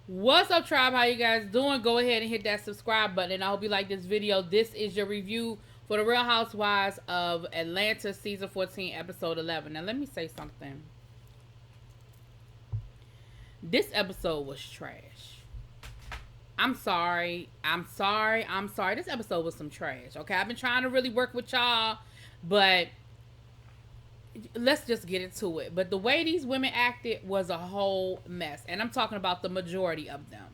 What's up, tribe? How you guys doing? Go ahead and hit that subscribe button, and I hope you like this video. This is your review for the Real Housewives of Atlanta season 14 episode 11. Now let me say something. This episode was trash. I'm sorry. This episode was some trash. Okay, I've been trying to really work with y'all, but let's just get into it. But the way these women acted was a whole mess, and I'm talking about the majority of them.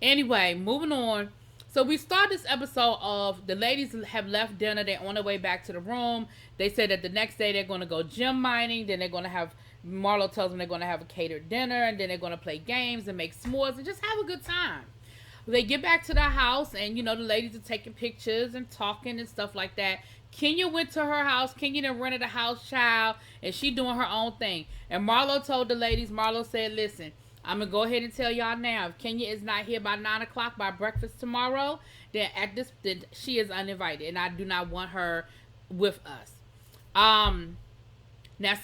Anyway, moving on. So we start this episode of the ladies have left dinner. They're on their way back to the room. They said that the next day they're going to go gym mining. Then they're going to have, Marlo tells them they're going to have a catered dinner. And then they're going to play games and make s'mores and just have a good time. They get back to the house and, the ladies are taking pictures and talking and stuff like that. Kenya went to her house. Kenya done rented a house, child, and she doing her own thing. And Marlo told the ladies, Marlo said, listen, I'm going to go ahead and tell y'all now, if Kenya is not here by 9 o'clock by breakfast tomorrow, then she is uninvited, and I do not want her with us. Now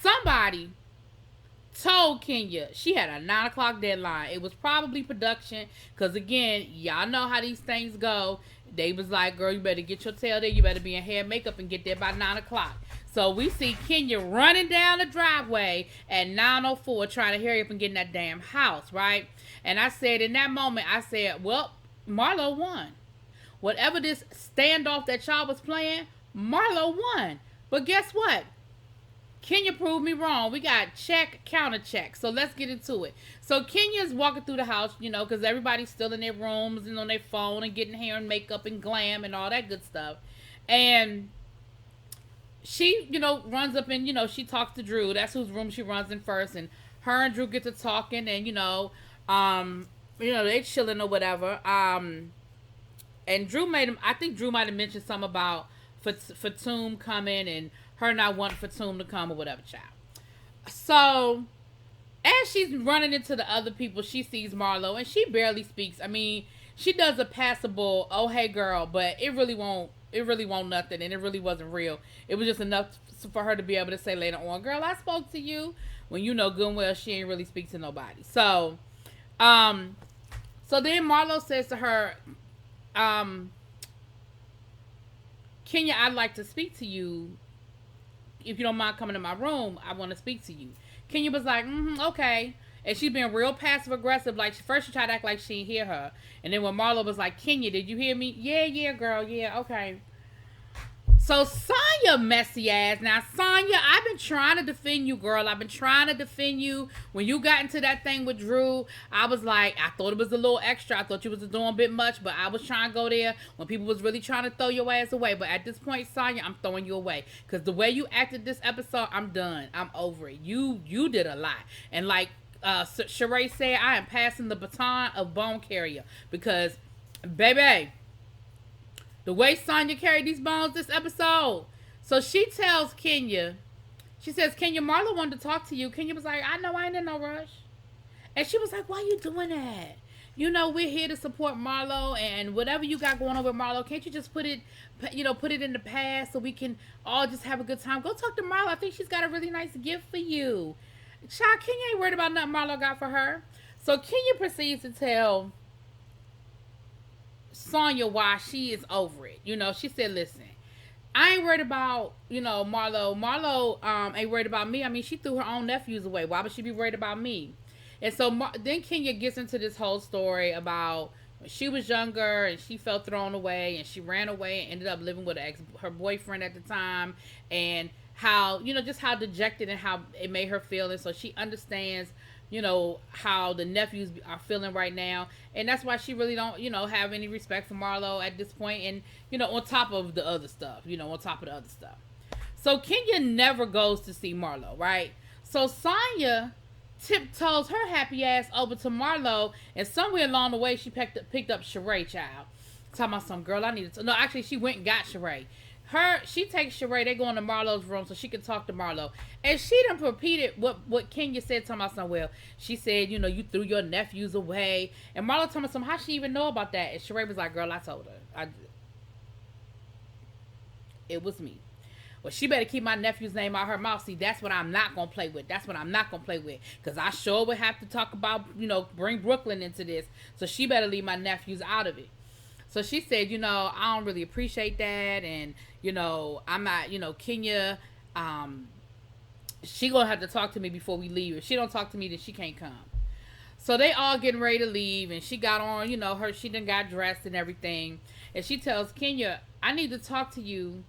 somebody told Kenya she had a 9 o'clock deadline. It was probably production, because again, y'all know how these things go. They was like, girl, you better get your tail there. You better be in hair and makeup and get there by 9 o'clock. So we see Kenya running down the driveway at 9:04 trying to hurry up and get in that damn house, right? And I said in that moment, I said, well, Marlo won. Whatever this standoff that y'all was playing, Marlo won. But guess what? Kenya proved me wrong. We got check, counter check. So let's get into it. So Kenya's walking through the house, because everybody's still in their rooms and on their phone and getting hair and makeup and glam and all that good stuff. And she, runs up and, she talks to Drew. That's whose room she runs in first. And her and Drew get to talking and, they chilling or whatever. And Drew I think Drew might have mentioned something about Fatum coming and her not wanting Fatum to come or whatever, child. So as she's running into the other people, she sees Marlo and she barely speaks. I mean, she does a passable, oh hey girl, but it really won't nothing, and it really wasn't real. It was just enough for her to be able to say later on, girl, I spoke to you, when you know good and well she ain't really speak to nobody. So then Marlo says to her, Kenya, I'd like to speak to you. If you don't mind coming to my room, I want to speak to you. Kenya was like, okay. And she's been real passive aggressive. Like, first she tried to act like she didn't hear her. And then when Marlo was like, Kenya, did you hear me? Yeah, girl. Yeah, okay. So Sonya messy ass. Now, Sonya, I've been trying to defend you, girl. I've been trying to defend you. When you got into that thing with Drew, I was like, I thought it was a little extra. I thought you was doing a bit much, but I was trying to go there when people was really trying to throw your ass away. But at this point, Sonya, I'm throwing you away. Because the way you acted this episode, I'm done. I'm over it. You did a lot. And like Sheree said, I am passing the baton of bone carrier. Because, baby, the way Sonya carried these bones this episode. So she tells Kenya, she says, Kenya, Marlo wanted to talk to you. Kenya was like, I know, I ain't in no rush. And she was like, why you doing that? We're here to support Marlo, and whatever you got going on with Marlo, can't you just put it in the past so we can all just have a good time? Go talk to Marlo. I think she's got a really nice gift for you. Child, Kenya ain't worried about nothing Marlo got for her. So Kenya proceeds to tell Sonya why she is over it. She said, listen, I ain't worried about, Marlo. Marlo ain't worried about me. I mean, she threw her own nephews away. Why would she be worried about me? And so then Kenya gets into this whole story about when she was younger and she felt thrown away and she ran away and ended up living with her boyfriend at the time, and how, just how dejected and how it made her feel. And so she understands, how the nephews are feeling right now. And that's why she really don't, have any respect for Marlo at this point. And, on top of the other stuff, So Kenya never goes to see Marlo, right? So Sonya tiptoes her happy ass over to Marlo, and somewhere along the way, she picked up Sheree, child. Talking about some girl, I needed to. No, actually, she went and got Sheree. She takes Sheree, they go into Marlo's room so she can talk to Marlo. And she done repeated what Kenya said to myself. Well, she said, you threw your nephews away. And Marlo told me how she even know about that. And Sheree was like, girl, I told her. It was me. Well, she better keep my nephew's name out her mouth. See, that's what I'm not going to play with. That's what I'm not going to play with. Because I sure would have to talk about, bring Brooklyn into this. So she better leave my nephews out of it. So she said, I don't really appreciate that. And, I'm not, Kenya, she going to have to talk to me before we leave. If she don't talk to me, then she can't come. So they all getting ready to leave. And she got on, she done got dressed and everything. And she tells Kenya, I need to talk to you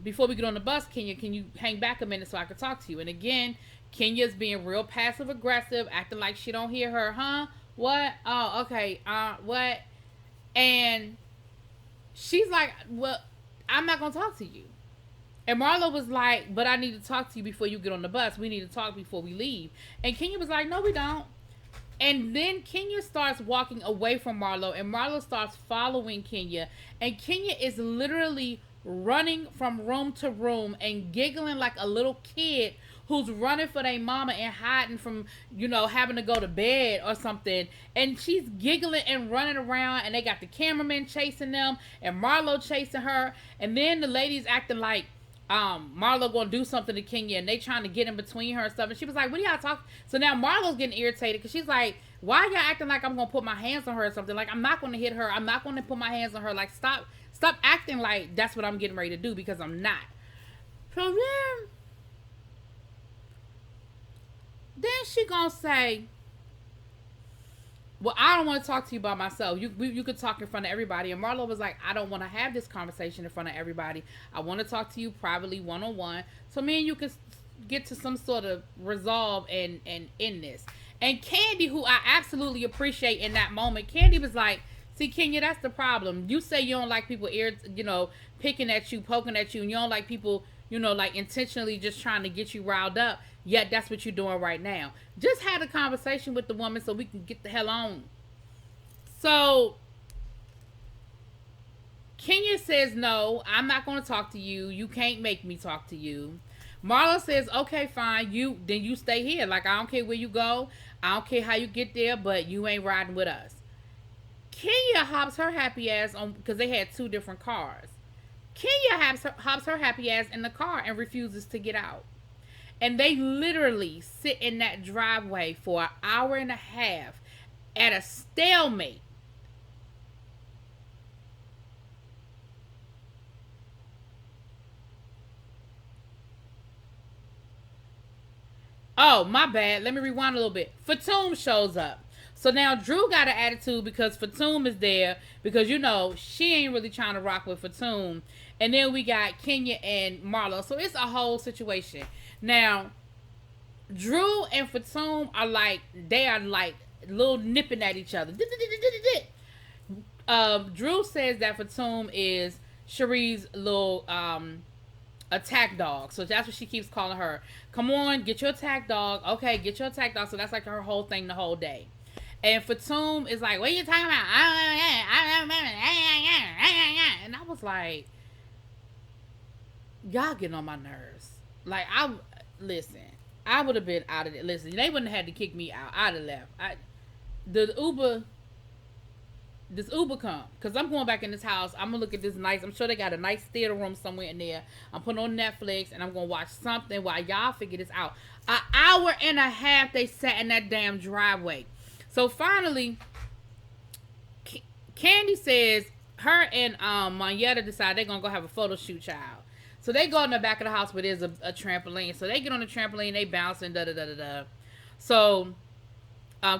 before we get on the bus. Kenya, can you hang back a minute so I can talk to you? And again, Kenya's being real passive aggressive, acting like she don't hear her. Huh? What? Oh, okay. What? And she's like, well, I'm not going to talk to you. And Marlo was like, but I need to talk to you before you get on the bus. We need to talk before we leave. And Kenya was like, no, we don't. And then Kenya starts walking away from Marlo, and Marlo starts following Kenya. And Kenya is literally running from room to room and giggling like a little kid who's running for their mama and hiding from, having to go to bed or something. And she's giggling and running around, and they got the cameraman chasing them and Marlo chasing her. And then the lady's acting like Marlo gonna do something to Kenya, and they trying to get in between her and stuff. And she was like, what are y'all talking? So now Marlo's getting irritated because she's like, why are y'all acting like I'm gonna put my hands on her or something? Like, I'm not gonna hit her. I'm not gonna put my hands on her. Like, stop acting like that's what I'm getting ready to do, because I'm not. So then she gonna say, well, I don't want to talk to you by myself. You could talk in front of everybody. And Marlo was like, I don't want to have this conversation in front of everybody. I want to talk to you privately, one-on-one, so me and you can get to some sort of resolve and end this. And Candy, who I absolutely appreciate in that moment, Candy was like, see, Kenya, that's the problem. You say you don't like people picking at you, poking at you, and you don't like people, like intentionally just trying to get you riled up. Yet that's what you're doing right now. Just had a conversation with the woman so we can get the hell on. So Kenya says, no, I'm not going to talk to you. You can't make me talk to you. Marlo says, okay, fine. Then you stay here. Like, I don't care where you go. I don't care how you get there, but you ain't riding with us. Kenya hops her happy ass on, because they had two different cars. Kenya hops her happy ass in the car and refuses to get out. And they literally sit in that driveway for an hour and a half at a stalemate. Oh, my bad. Let me rewind a little bit. Fatum shows up. So now Drew got an attitude because Fatum is there, because, she ain't really trying to rock with Fatum. And then we got Kenya and Marlo. So it's a whole situation. Now, Drew and Fatum are like little nipping at each other. Drew says that Fatum is Cherie's little attack dog. So that's what she keeps calling her. Come on, get your attack dog. Okay, get your attack dog. So that's like her whole thing the whole day. And Fatum is like, what are you talking about? And I was like, y'all getting on my nerves. Like, listen, I would have been out of it. Listen, they wouldn't have had to kick me out. I'd have left. This Uber come, because I'm going back in this house. I'm going to look at this nice, I'm sure they got a nice theater room somewhere in there. I'm putting on Netflix, and I'm going to watch something while y'all figure this out. An hour and a half they sat in that damn driveway. So finally, Candy says her and Monyetta decide they're going to go have a photo shoot, child. So they go in the back of the house where there's a trampoline. So they get on the trampoline, they bouncing, da-da-da-da-da. So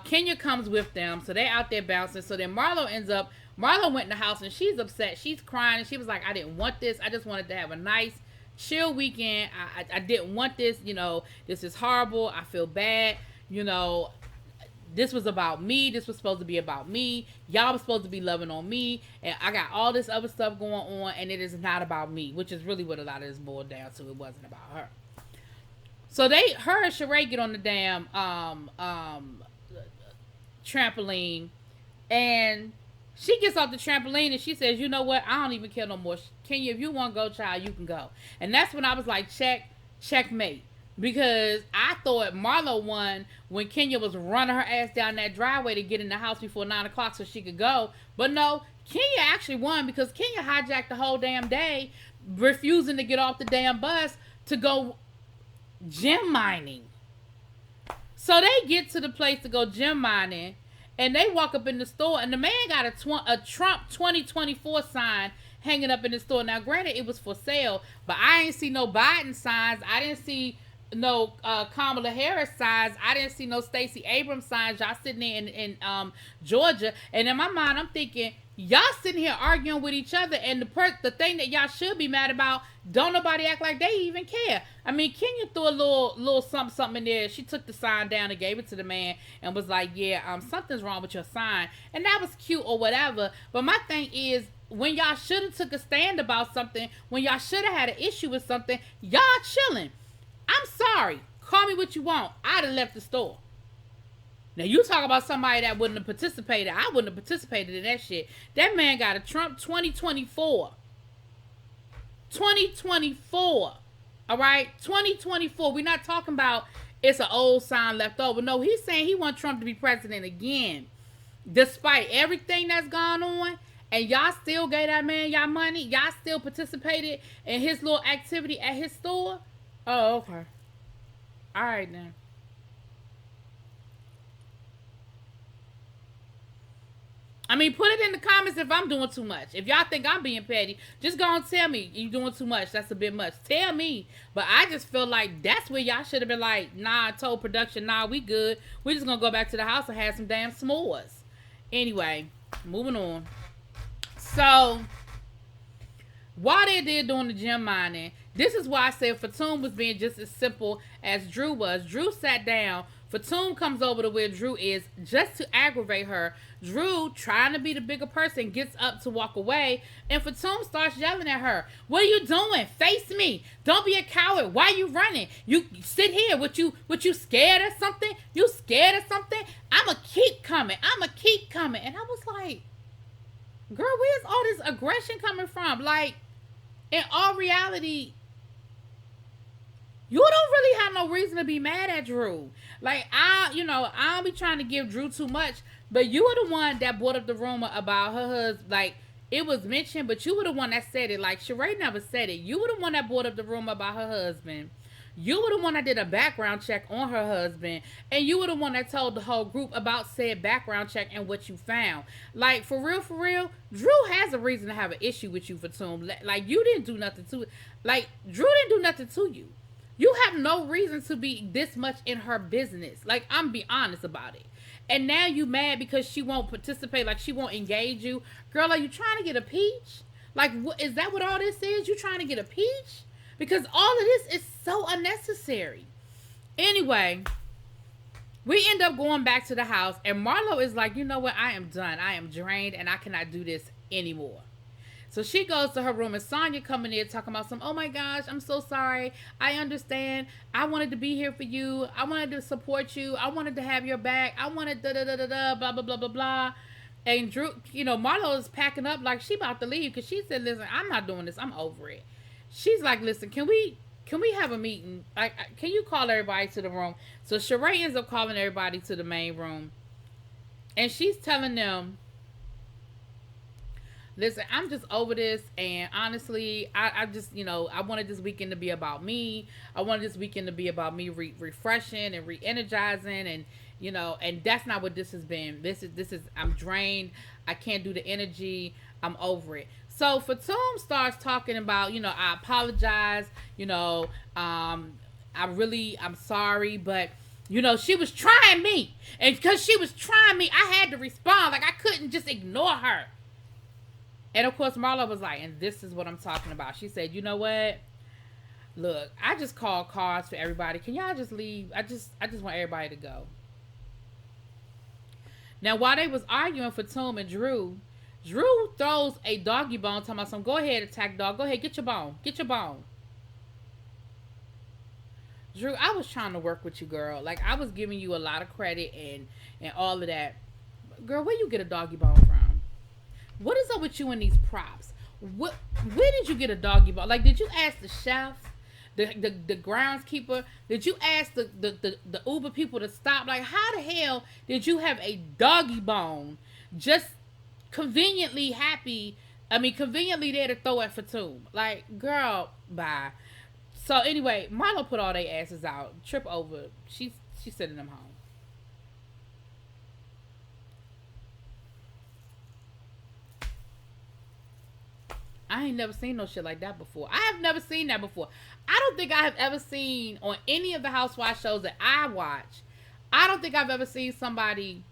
Kenya comes with them. So they out there bouncing. So then Marlo went in the house and she's upset. She's crying and she was like, I didn't want this. I just wanted to have a nice, chill weekend. I didn't want this. This is horrible. I feel bad. This was about me. This was supposed to be about me. Y'all was supposed to be loving on me. And I got all this other stuff going on. And it is not about me. Which is really what a lot of this boiled down to. It wasn't about her. So her and Sheree get on the damn trampoline. And she gets off the trampoline and she says, you know what? I don't even care no more. Kenya, if you want to go, child, you can go. And that's when I was like, checkmate. Because I thought Marlo won when Kenya was running her ass down that driveway to get in the house before 9 o'clock so she could go. But no, Kenya actually won because Kenya hijacked the whole damn day. refusing to get off the damn bus to go gem mining. So they get to the place to go gem mining, and they walk up in the store, and the man got a Trump 2024 sign hanging up in the store. Now, granted, it was for sale, but I ain't see no Biden signs. I didn't see no Kamala Harris signs. I didn't see no Stacey Abrams signs. Y'all sitting there in Georgia, and in my mind, I'm thinking, y'all sitting here arguing with each other, and the thing that y'all should be mad about, don't nobody act like they even care. I mean, Kenya threw a little something in there. She took the sign down and gave it to the man and was like, yeah, something's wrong with your sign. And that was cute or whatever. But my thing is, when y'all should have took a stand about something, when y'all should have had an issue with something, y'all chilling. I'm sorry. Call me what you want. I'd have left the store. Now, you talk about somebody that wouldn't have participated. I wouldn't have participated in that shit. That man got a Trump 2024. 2024. All right? 2024. We're not talking about it's an old sign left over. No, he's saying he wants Trump to be president again. Despite everything that's gone on, and y'all still gave that man y'all money. Y'all still participated in his little activity at his store. Oh, okay. All right, then. I mean, put it in the comments if I'm doing too much. If y'all think I'm being petty, just go and tell me you doing too much. That's a bit much. Tell me. But I just feel like that's where y'all should have been like, nah, I told production, nah, we good. We just going to go back to the house and have some damn s'mores. Anyway, moving on. So, while they're there doing the gem mining, this is why I said Fatum was being just as simple as Drew was. Drew sat down. Fatum comes over to where Drew is just to aggravate her. Drew, trying to be the bigger person, gets up to walk away, and Fatum starts yelling at her. What are you doing? Face me. Don't be a coward. Why are you running? You sit here. What you scared of something? You scared of something? I'ma keep coming. I'ma keep coming. And I was like, girl, where's all this aggression coming from? Like, in all reality, you don't really have no reason to be mad at Drew. Like, I don't be trying to give Drew too much, but you were the one that brought up the rumor about her husband. Like, it was mentioned, but you were the one that said it. Like, Sheree never said it. You were the one that brought up the rumor about her husband. You were the one that did a background check on her husband. And you were the one that told the whole group about said background check and what you found. Like, for real, Drew has a reason to have an issue with you, Fatum. Like, you didn't do nothing to it. Like, Drew didn't do nothing to you. You have no reason to be this much in her business. Like, I'm be honest about it. And now you mad because she won't participate, like she won't engage you. Girl, are you trying to get a peach? Like, is that what all this is? You trying to get a peach? Because all of this is so unnecessary. Anyway, we end up going back to the house, and Marlo is like, you know what? I am done. I am drained, and I cannot do this anymore. So she goes to her room, and Sonya coming in talking about oh my gosh, I'm so sorry. I understand. I wanted to be here for you. I wanted to support you. I wanted to have your back. I wanted blah, blah, blah, blah, blah. And Drew, Marlo is packing up like she about to leave because she said, listen, I'm not doing this. I'm over it. She's like, listen, can we have a meeting? Like, can you call everybody to the room? So Sheree ends up calling everybody to the main room. And she's telling them, listen, I'm just over this, and honestly, I just, I wanted this weekend to be about me. I wanted this weekend to be about me refreshing and re-energizing, and, and that's not what this has been. This is, I'm drained. I can't do the energy. I'm over it. So Fatum starts talking about, I apologize, I'm sorry, but, she was trying me, and because she was trying me, I had to respond. Like, I couldn't just ignore her. And of course, Marlo was like, and this is what I'm talking about. She said, you know what? Look, I just called cars for everybody. Can y'all just leave? I just want everybody to go. Now, while they was arguing for Fatum and Drew throws a doggy bone, talking about go ahead, attack dog. Go ahead, get your bone. Get your bone. Drew, I was trying to work with you, girl. Like, I was giving you a lot of credit and all of that. Girl, where you get a doggy bone from? What is up with you and these props? Where did you get a doggy bone? Like, did you ask the chef, the groundskeeper? Did you ask the Uber people to stop? Like, how the hell did you have a doggy bone just conveniently happy I mean, conveniently there to throw at Fatum. Like, girl, bye. So anyway, Marlo put all their asses out. Trip over. She's sending them home. I ain't never seen no shit like that before. I have never seen that before. I don't think I have ever seen on any of the Housewives shows that I watch. I don't think I've ever seen somebody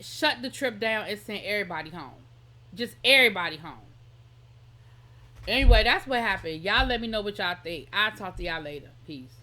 shut the trip down and send everybody home. Just everybody home. Anyway, that's what happened. Y'all let me know what y'all think. I'll talk to y'all later. Peace.